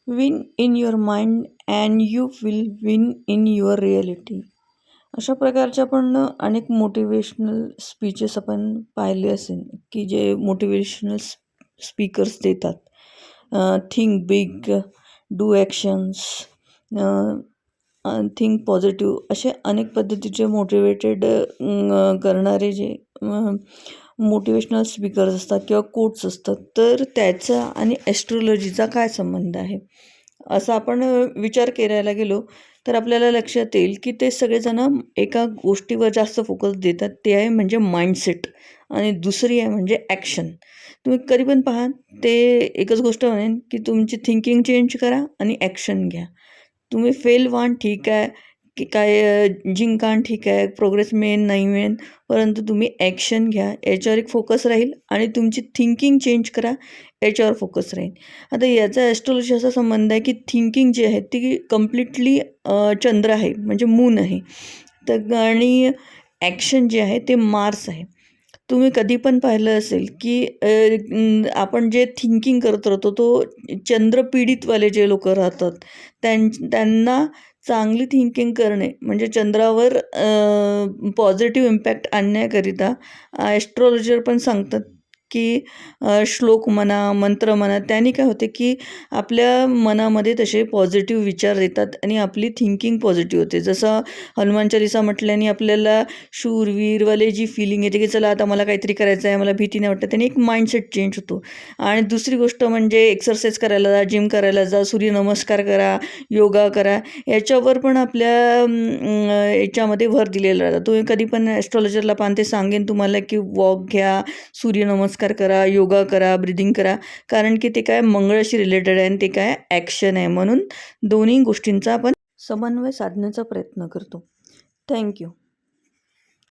Win in your mind and you will win in your reality. अशा प्रकारचे आपण अनेक मोटिवेशनल स्पीचेस आपण पाहिले असेल की जे मोटिवेशनल स्पीकर्स देतात. Think big, do actions, think positive, असे अनेक पद्धतीचे मोटिवेटेड करणारे जे मोटिवेशनल स्पीकर्स असतात किंवा कोट्स असतात. तर त्याचा आणि ॲस्ट्रोलॉजीचा काय संबंध आहे असा आपण विचार करायला गेलो तर आपल्याला लक्षात येईल की ते सगळेजणं एका गोष्टीवर जास्त फोकस देतात. ते आहे म्हणजे माइंडसेट आणि दुसरी आहे म्हणजे ॲक्शन. तुम्ही कधी पण पहा ते एकच गोष्ट म्हणेन की तुमची थिंकिंग चेंज करा आणि ॲक्शन घ्या. तुम्ही फेल व्हाल ठीक आहे, की काय जिंका ठीक आहे, प्रोग्रेस मिळेल नाही मिळेल, परंतु तुम्ही ॲक्शन घ्या. याच्यावर एक फोकस राहील आणि तुमची थिंकिंग चेंज करा, याच्यावर फोकस राहील. आता याचा ॲस्ट्रोलॉजी असा संबंध आहे की थिंकिंग जी आहे ती कम्प्लिटली चंद्र आहे म्हणजे मून आहे. तर आणि ॲक्शन जे आहे ते मार्स आहे. तुम्ही कधी पण पाहिलं असेल की आपण जे थिंकिंग करत राहतो तो चंद्रपीडितवाले जे लोकं राहतात त्यांना चांगली थिंकिंग करणे म्हणजे चंद्रावर पॉझिटिव्ह इम्पॅक्ट आणण्याकरिता ॲस्ट्रॉलॉजर पण सांगतात की श्लोक म्हणा, मंत्र म्हणा, त्याने काय होते की आपल्या मनामध्ये तसे पॉझिटिव्ह विचार येतात आणि आपली थिंकिंग पॉझिटिव्ह होते. जसं हनुमान चालीसा म्हटल्याने आपल्याला शूरवीरवाले जी फिलिंग येते की चला आता मला काहीतरी करायचं आहे, मला भीती नाही वाटत, त्याने एक माइंडसेट चेंज होतो. आणि दुसरी गोष्ट म्हणजे एक्सरसाइज करायला जा, जिम करायला जा, सूर्यनमस्कार करा, योगा करा, याच्यावर पण आपल्या याच्यामध्ये भर दिलेला राहतो. तुम्ही कधी पण ॲस्ट्रॉलॉजरला पाहा ते सांगेन तुम्हाला की वॉक घ्या, सूर्यनमस्कार करा, योगा करा, ब्रिदिंग करा, कारण की ते काय मंगळाशी रिलेटेड आहे आणि ते काय ॲक्शन आहे. म्हणून दोन्ही गोष्टींचा आपण समन्वय साधण्याचा प्रयत्न करतो. थँक्यू.